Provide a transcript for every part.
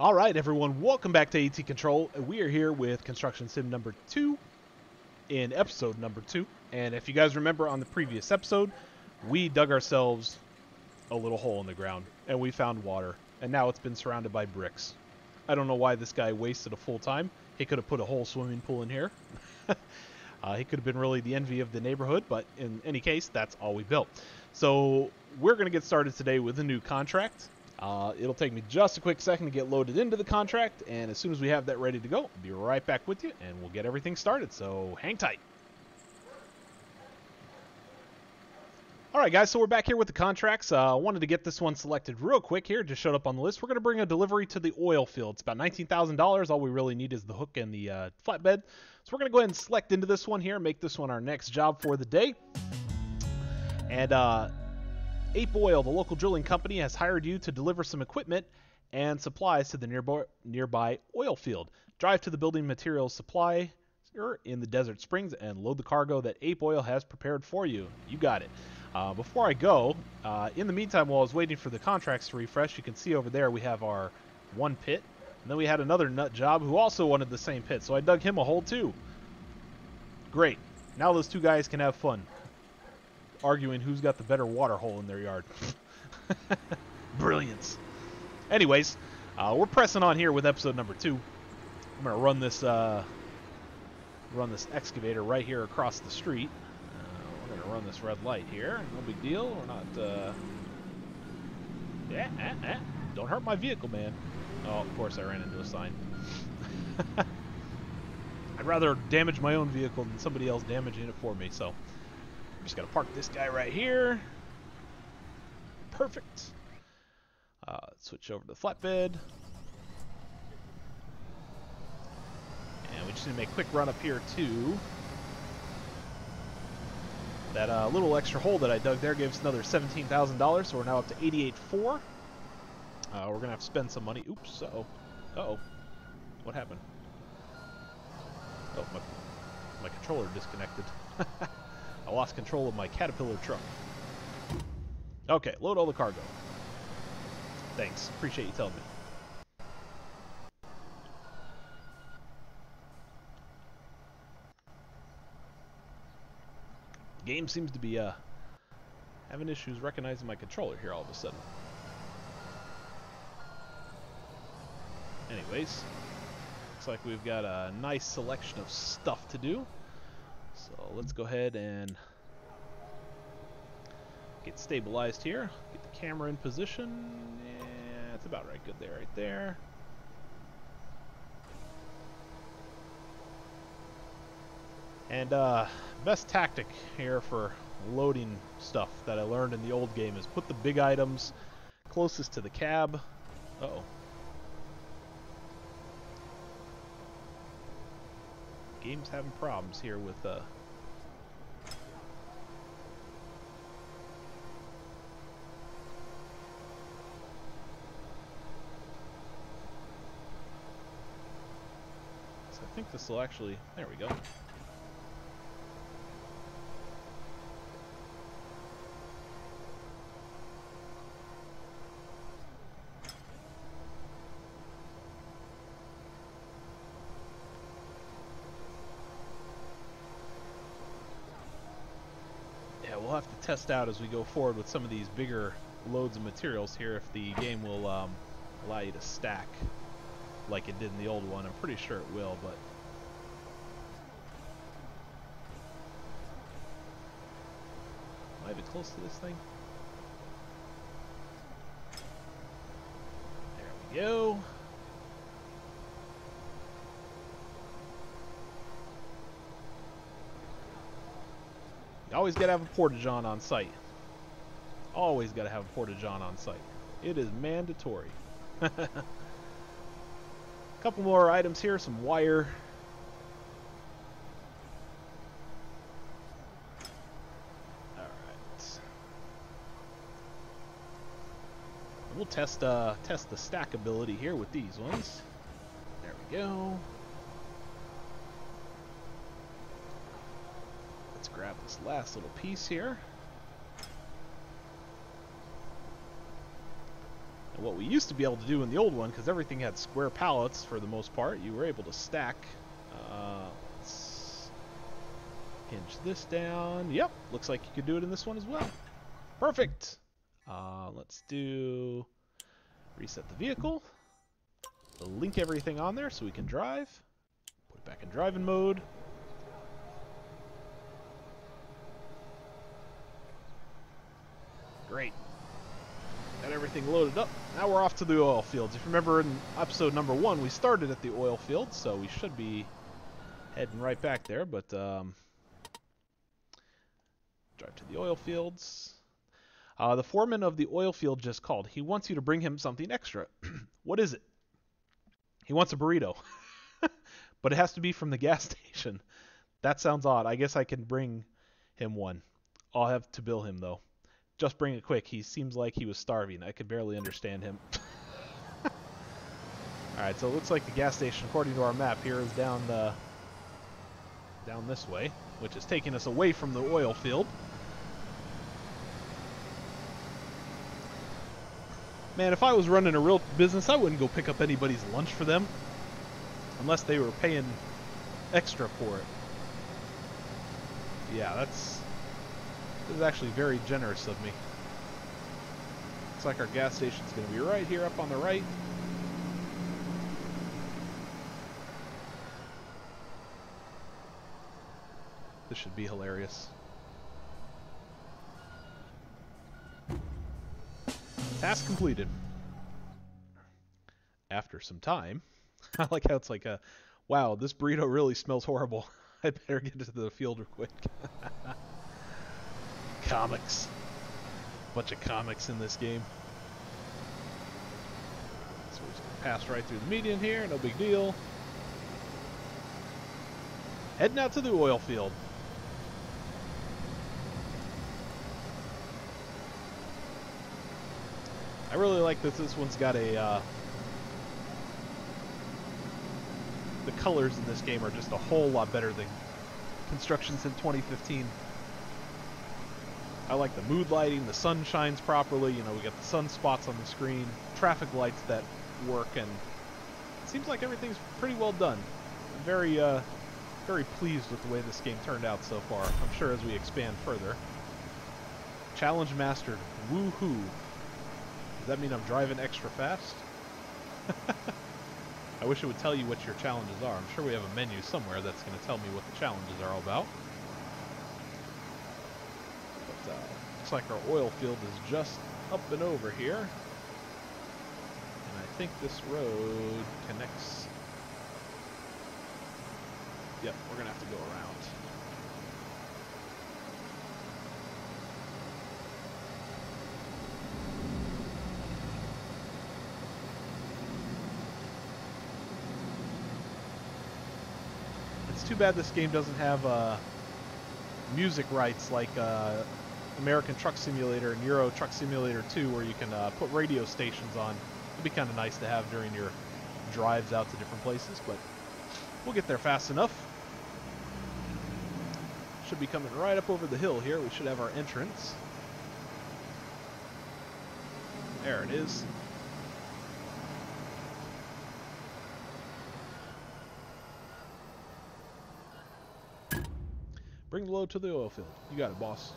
All right, everyone, welcome back to ATControl. We are here with Construction Sim number 2 in episode number 2. And if you guys remember on the previous episode, we dug ourselves a little hole in the ground and we found water. And now it's been surrounded by bricks. I don't know why this guy wasted a full time. He could have put a whole swimming pool in here. He could have been really the envy of the neighborhood, but in any case, that's all we built. So we're going to get started today with a new contract. It'll take me just a quick second to get loaded into the contract, and as soon as we have that ready to go, I'll be right back with you, and we'll get everything started, so hang tight. Alright guys, so we're back here with the contracts. I wanted to get this one selected real quick here, just showed up on the list. We're going to bring a delivery to the oil field. It's about $19,000. All we really need is the hook and the flatbed. So we're going to go ahead and select into this one here, make this one our next job for the day. And Ape Oil, the local drilling company, has hired you to deliver some equipment and supplies to the nearby oil field. Drive to the building materials supply in the Desert Springs and load the cargo that Ape Oil has prepared for you. You got it. Before I go, in the meantime, while I was waiting for the contracts to refresh, you can see over there we have our one pit. And then we had another nut job who also wanted the same pit, so I dug him a hole too. Great. Now those two guys can have fun arguing who's got the better water hole in their yard. Brilliance. Anyways, we're pressing on here with episode number 2. I'm gonna run this excavator right here across the street. We're gonna run this red light here. No big deal. We're not. Don't hurt my vehicle, man. Oh, of course I ran into a sign. I'd rather damage my own vehicle than somebody else damaging it for me, so I'm just going to park this guy right here. Perfect. Let's switch over to the flatbed. And we just need to make a quick run up here, too. That little extra hole that I dug there gave us another $17,000, so we're now up to $88,400. We're going to have to spend some money. Oops, uh-oh. Uh-oh. What happened? Oh, my controller disconnected. I lost control of my Caterpillar truck. Okay, load all the cargo. Thanks. Appreciate you telling me. The game seems to be having issues recognizing my controller here all of a sudden. Anyways, looks like we've got a nice selection of stuff to do. So let's go ahead and get stabilized here. Get the camera in position. Yeah, it's about right good there, right there. And best tactic here for loading stuff that I learned in the old game is put the big items closest to the cab. Uh-oh. Game's having problems here with so I think this will actually, there we go. We'll have to test out as we go forward with some of these bigger loads of materials here if the game will allow you to stack like it did in the old one. I'm pretty sure it will, but am I even close to this thing? There we go. You always got to have a porta-john on site. Always got to have a porta-john on site. It is mandatory. Couple more items here, some wire. Alright. We'll test the stackability here with these ones. There we go. Grab this last little piece here. What we used to be able to do in the old one, because everything had square pallets for the most part, you were able to stack. Let's hinge this down. Yep, looks like you could do it in this one as well. Perfect. Let's do reset the vehicle. Link everything on there so we can drive. Put it back in driving mode. Great. Got everything loaded up. Now we're off to the oil fields. If you remember in episode number 1, we started at the oil field, so we should be heading right back there, but drive to the oil fields. The foreman of the oil field just called. He wants you to bring him something extra. What is it? He wants a burrito. But it has to be from the gas station. That sounds odd. I guess I can bring him one. I'll have to bill him, though. Just bring it quick. He seems like he was starving. I could barely understand him. Alright, so it looks like the gas station, according to our map here, is down this way, which is taking us away from the oil field. Man, if I was running a real business, I wouldn't go pick up anybody's lunch for them. Unless they were paying extra for it. Yeah, this is actually very generous of me. Looks like our gas station's going to be right here up on the right. This should be hilarious. Task completed. After some time. I like how it's like a, wow, this burrito really smells horrible. I better get to the field real quick. Comics. Bunch of comics in this game. So we're just going to pass right through the median here, no big deal. Heading out to the oil field. I really like that this one's got a, the colors in this game are just a whole lot better than constructions in 2015. I like the mood lighting, the sun shines properly, you know, we got the sunspots on the screen, traffic lights that work, and it seems like everything's pretty well done. I'm very, very pleased with the way this game turned out so far. I'm sure as we expand further. Challenge mastered. Woohoo! Does that mean I'm driving extra fast? I wish it would tell you what your challenges are. I'm sure we have a menu somewhere that's going to tell me what the challenges are all about. But looks like our oil field is just up and over here. And I think this road connects. Yep, we're going to have to go around. It's too bad this game doesn't have music rights like American Truck Simulator and Euro Truck Simulator 2, where you can put radio stations on. It'd be kind of nice to have during your drives out to different places, but we'll get there fast enough. Should be coming right up over the hill here. We should have our entrance. There it is. Bring the load to the oil field. You got it, boss.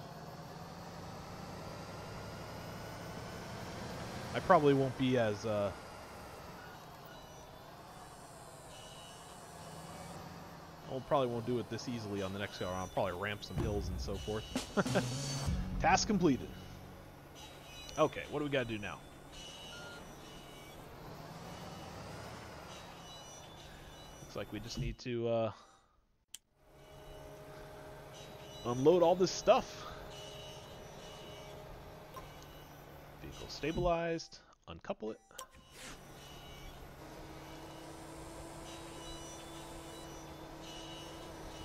I probably won't be as I probably won't do it this easily on the next go. I'll probably ramp some hills and so forth. Task completed. Okay, what do we got to do now? Looks like we just need to unload all this stuff. Vehicle stabilized. Uncouple it.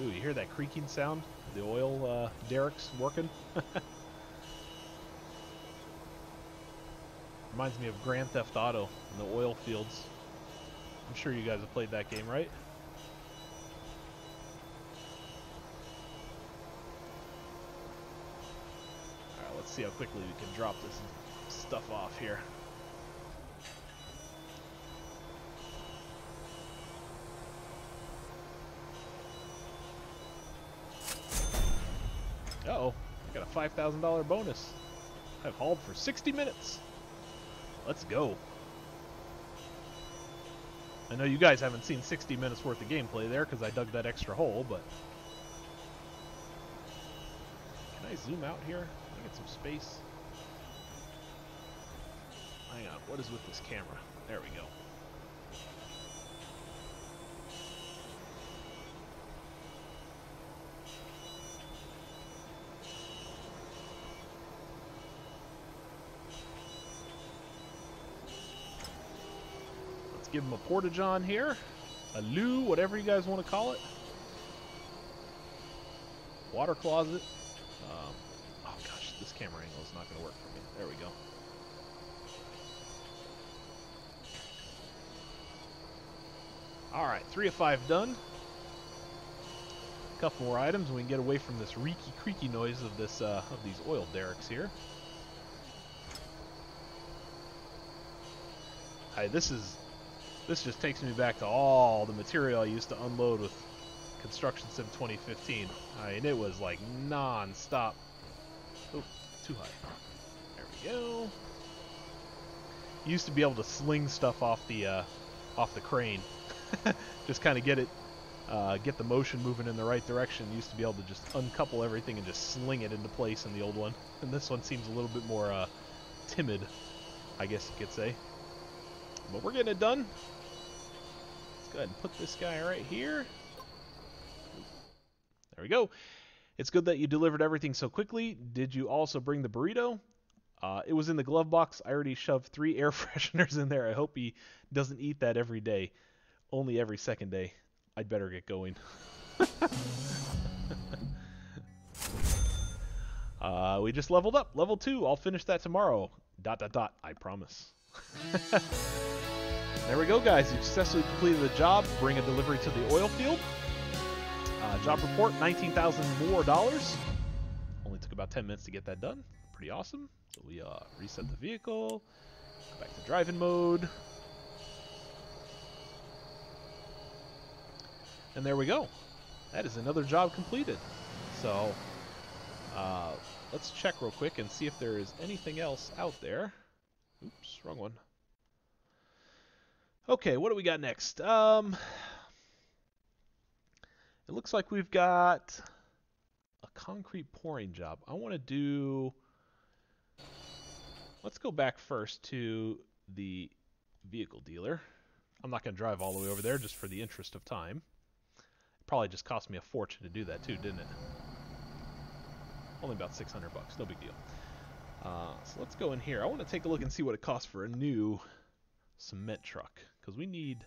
Ooh, you hear that creaking sound? The oil derricks working? Reminds me of Grand Theft Auto in the oil fields. I'm sure you guys have played that game, right? Alright, let's see how quickly we can drop this stuff off here. $5,000 bonus. I've hauled for 60 minutes. Let's go. I know you guys haven't seen 60 minutes worth of gameplay there because I dug that extra hole, but... Can I zoom out here? Can I get some space? Hang on, what is with this camera? There we go. Give them a porta-john here, a loo, whatever you guys want to call it. Water closet. Oh gosh, this camera angle is not going to work for me. There we go. All right, 3 of 5 done. A couple more items, and we can get away from this reeky, creaky noise of this of these oil derricks here. Hey, this just takes me back to all the material I used to unload with Construction Sim 2015. I mean, it was like non-stop. Oh, too high. There we go. You used to be able to sling stuff off the crane. Just kind of get the motion moving in the right direction. You used to be able to just uncouple everything and just sling it into place in the old one. And this one seems a little bit more timid, I guess you could say. But we're getting it done. Let's go ahead and put this guy right here. There we go. It's good that you delivered everything so quickly. Did you also bring the burrito? It was in the glove box. I already shoved 3 air fresheners in there. I hope he doesn't eat that every day. Only every second day. I'd better get going. We just leveled up. Level 2. I'll finish that tomorrow. ... I promise. There we go, guys. You successfully completed the job. Bring a delivery to the oil field. Job report, $19,000 more. Only took about 10 minutes to get that done. Pretty awesome. So we reset the vehicle. Go back to driving mode. And there we go. That is another job completed. So let's check real quick and see if there is anything else out there. Oops, wrong one. Okay, what do we got next? It looks like we've got a concrete pouring job. I want to do... Let's go back first to the vehicle dealer. I'm not going to drive all the way over there just for the interest of time. It probably just cost me a fortune to do that too, didn't it? Only about 600 bucks, no big deal. So let's go in here. I want to take a look and see what it costs for a new cement truck, because we need...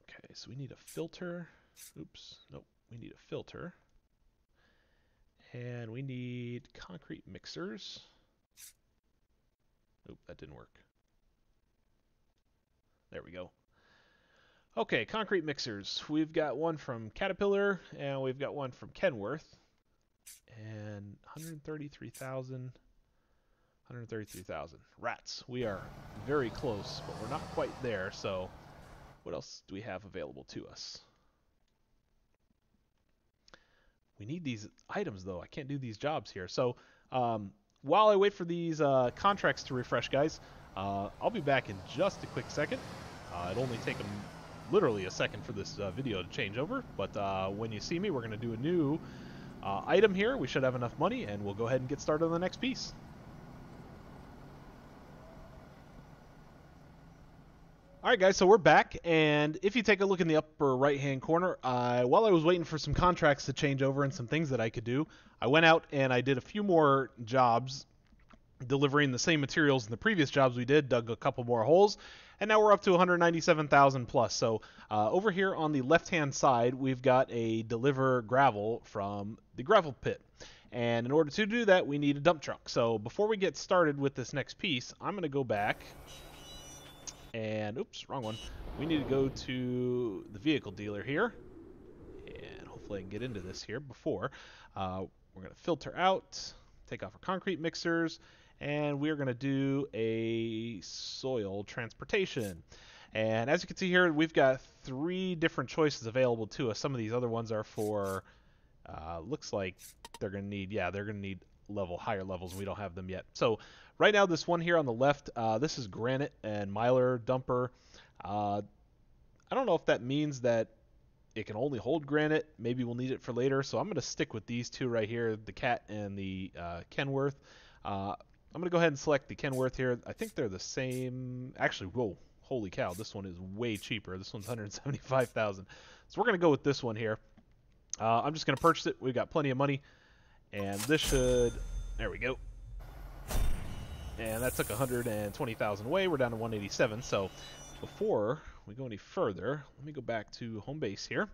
Okay, so we need a filter. Oops, nope, we need a filter. And we need concrete mixers. Oop, that didn't work. There we go. Okay, concrete mixers. We've got one from Caterpillar, and we've got one from Kenworth. And 133,000. 133,000. Rats. We are very close, but we're not quite there, so what else do we have available to us? We need these items, though. I can't do these jobs here. So while I wait for these contracts to refresh, guys, I'll be back in just a quick second. It'll only take literally a second for this video to change over, but when you see me, we're going to do a new item here. We should have enough money, and we'll go ahead and get started on the next piece. Alright guys, so we're back, and if you take a look in the upper right hand corner, while I was waiting for some contracts to change over and some things that I could do, I went out and I did a few more jobs delivering the same materials in the previous jobs we did, dug a couple more holes, and now we're up to 197,000 plus. So over here on the left hand side, we've got a deliver gravel from the gravel pit. And in order to do that, we need a dump truck. So before we get started with this next piece, I'm going to go back. And, oops, wrong one. We need to go to the vehicle dealer here. And hopefully I can get into this here before. We're going to filter out, take off our concrete mixers, and we're going to do a soil transportation. And as you can see here, we've got 3 different choices available to us. Some of these other ones are for Looks like they're gonna need, yeah, they're gonna need higher levels. We don't have them yet. So right now, this one here on the left, this is granite and mylar dumper. I don't know if that means that it can only hold granite. Maybe we'll need it for later. So I'm going to stick with these two right here, the Cat and the Kenworth. I'm going to go ahead and select the Kenworth here. I think they're the same. Actually, whoa, holy cow, this one is way cheaper. This one's $175,000. So we're going to go with this one here. I'm just going to purchase it. We've got plenty of money. And this should, there we go. And that took 120,000 away. We're down to 187. So before we go any further, let me go back to home base here.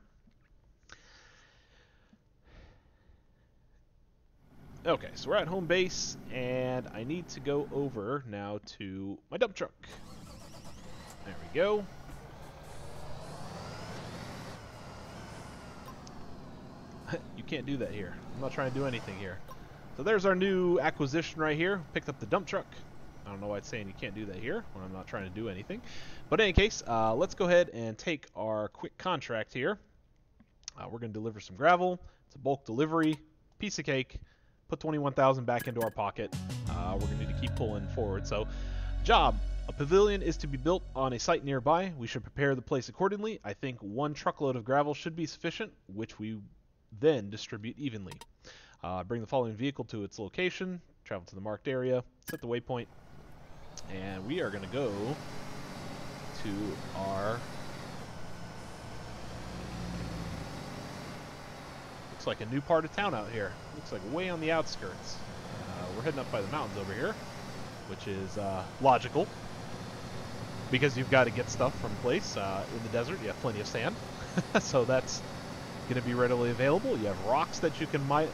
Okay, so we're at home base, and I need to go over now to my dump truck. There we go. You can't do that here. I'm not trying to do anything here. So there's our new acquisition right here. Picked up the dump truck. I don't know why it's saying you can't do that here when I'm not trying to do anything. But in any case, let's go ahead and take our quick contract here. We're going to deliver some gravel. It's a bulk delivery. Piece of cake. Put 21,000 back into our pocket. We're going to need to keep pulling forward. So, job. A pavilion is to be built on a site nearby. We should prepare the place accordingly. I think 1 truckload of gravel should be sufficient, which we then distribute evenly. Bring the following vehicle to its location. Travel to the marked area. Set the waypoint. And we are going to go to our... Looks like a new part of town out here. Looks like way on the outskirts. We're heading up by the mountains over here, which is logical. Because you've got to get stuff from a place. In the desert, you have plenty of sand. So that's going to be readily available. You have rocks that you can mine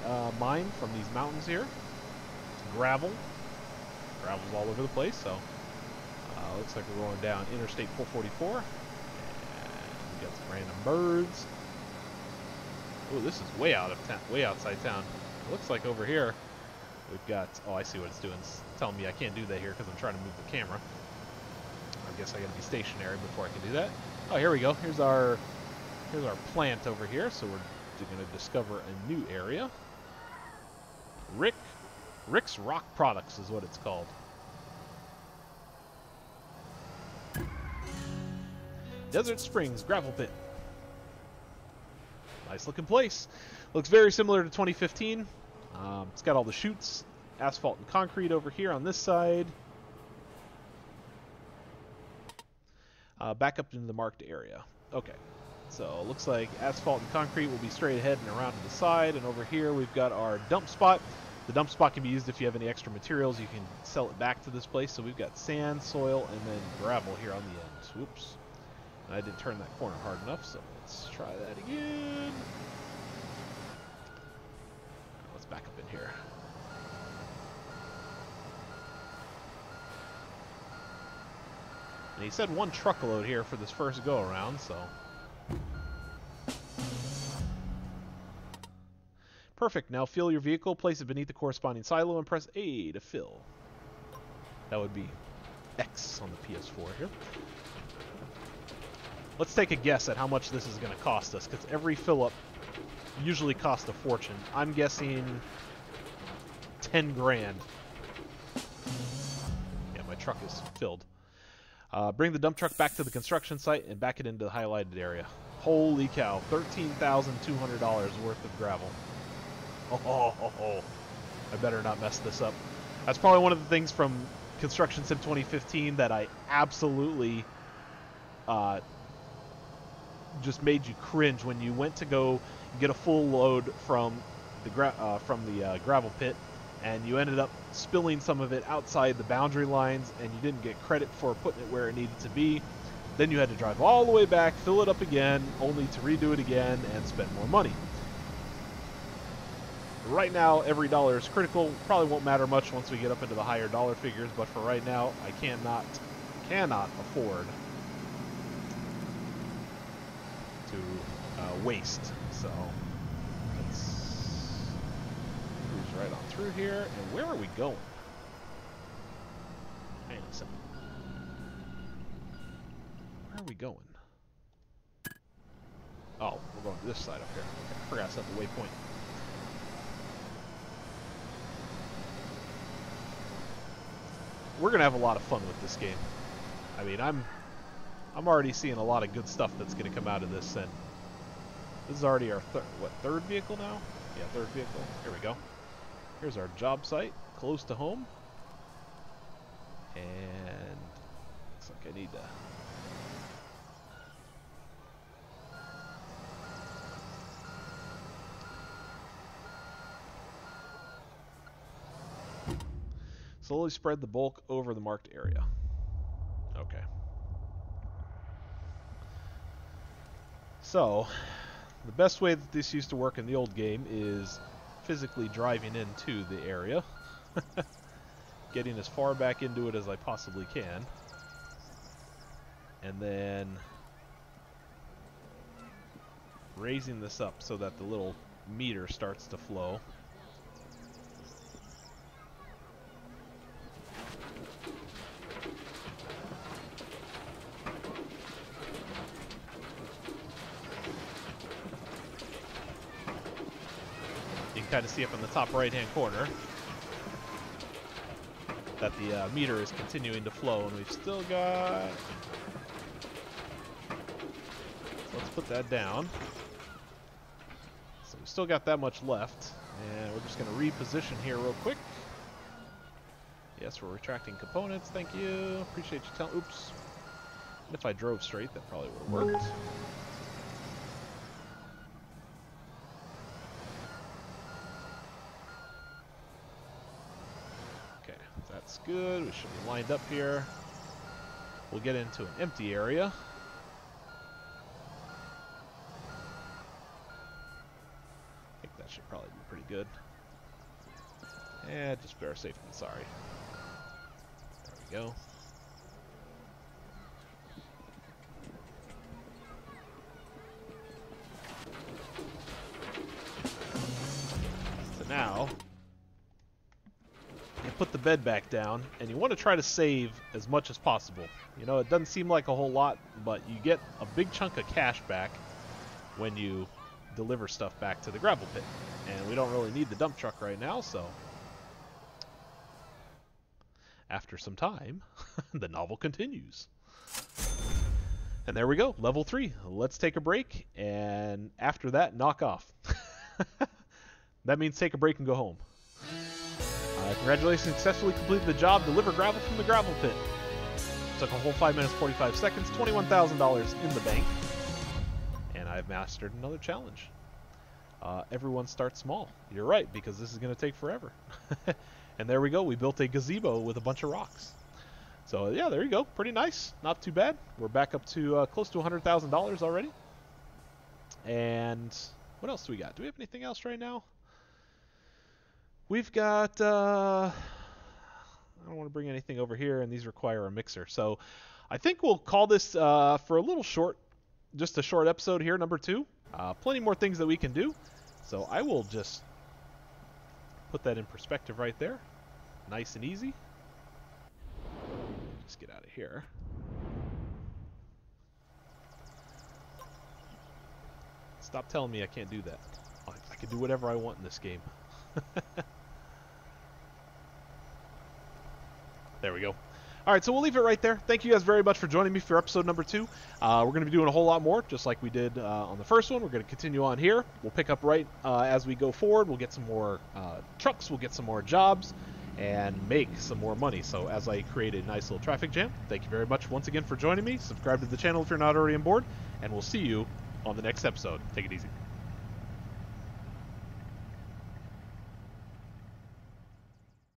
from these mountains here. Gravel. Gravel's all over the place, so looks like we're going down Interstate 444. And we got some random birds. Oh, this is way out of town, way outside town. It looks like over here we've got, oh, I see what it's doing. It's telling me I can't do that here because I'm trying to move the camera. I guess I got to be stationary before I can do that. Oh, here we go. Here's our plant over here. So we're going to discover a new area. Rick's Rock Products is what it's called. Desert Springs Gravel Pit. Nice looking place. Looks very similar to 2015. It's got all the chutes, asphalt and concrete over here on this side. Back up into the marked area. Okay. So it looks like asphalt and concrete will be straight ahead and around to the side. And over here we've got our dump spot. The dump spot can be used if you have any extra materials. You can sell it back to this place. So we've got sand, soil, and then gravel here on the end. Whoops. And I didn't turn that corner hard enough, so let's try that again. Let's back up in here. And he said 1 truckload here for this first go around, so... Perfect. Now fill your vehicle, place it beneath the corresponding silo, and press A to fill. That would be X on the PS4 here. Let's take a guess at how much this is going to cost us, because every fill-up usually costs a fortune. I'm guessing 10 grand. Yeah, my truck is filled. Bring the dump truck back to the construction site and back it into the highlighted area. Holy cow, $13,200 worth of gravel. Oh, I better not mess this up. That's probably one of the things from Construction Sim 2015 that I absolutely just made you cringe when you went to go get a full load from the gravel pit, and you ended up spilling some of it outside the boundary lines, and you didn't get credit for putting it where it needed to be. Then you had to drive all the way back, fill it up again, only to redo it again and spend more money. Right now, every dollar is critical. Probably won't matter much once we get up into the higher dollar figures, but for right now, I cannot afford to waste. So let's cruise right on through here. And where are we going? Hang on a second. Where are we going? Oh, we're going to this side up here. Okay, I forgot to set the waypoint. we're gonna have a lot of fun with this game. I mean, I'm already seeing a lot of good stuff that's gonna come out of this, and this is already our third vehicle now? Yeah, third vehicle. Here we go. Here's our job site, close to home. And looks like I need to... slowly spread the bulk over the marked area. Okay. So, the best way that this used to work in the old game is physically driving into the area. Getting as far back into it as I possibly can. And then raising this up so that the little meter starts to flow. You can kind of see up in the top right-hand corner that the meter is continuing to flow, and we've still got... So let's put that down. So we've still got that much left, and we're just going to reposition here real quick. Yes, we're retracting components. Thank you. Appreciate you telling... Oops. If I drove straight, that probably would have worked. That's good. We should be lined up here. We'll get into an empty area. I think that should probably be pretty good. And just better safe than sorry. There we go. So now, put the bed back down, and you want to try to save as much as possible. You know, it doesn't seem like a whole lot, but you get a big chunk of cash back when you deliver stuff back to the gravel pit. And we don't really need the dump truck right now, so after some time, the novel continues. And there we go, level 3. Let's take a break, and after that, knock off. That means take a break and go home. Congratulations, successfully completed the job. Deliver gravel from the gravel pit. Took a whole 5 minutes, 45 seconds, $21,000 in the bank. And I've mastered another challenge. Everyone starts small. You're right, because this is going to take forever. And there we go. We built a gazebo with a bunch of rocks. So yeah, there you go. Pretty nice. Not too bad. We're back up to close to $100,000 already. And what else do we got? Do we have anything else right now? We've got, I don't want to bring anything over here, and these require a mixer. So I think we'll call this for a little short, just a short episode here, number 2. Plenty more things that we can do. So I will just put that in perspective right there. Nice and easy. Just get out of here. Stop telling me I can't do that. I can do whatever I want in this game. There we go. Alright, so we'll leave it right there. Thank you guys very much for joining me for episode number 2. We're going to be doing a whole lot more, just like we did on the first one. We're going to continue on here. We'll pick up right as we go forward. We'll get some more trucks, we'll get some more jobs, and make some more money. So as I create a nice little traffic jam, thank you very much once again for joining me. Subscribe to the channel if you're not already on board, and we'll see you on the next episode. Take it easy.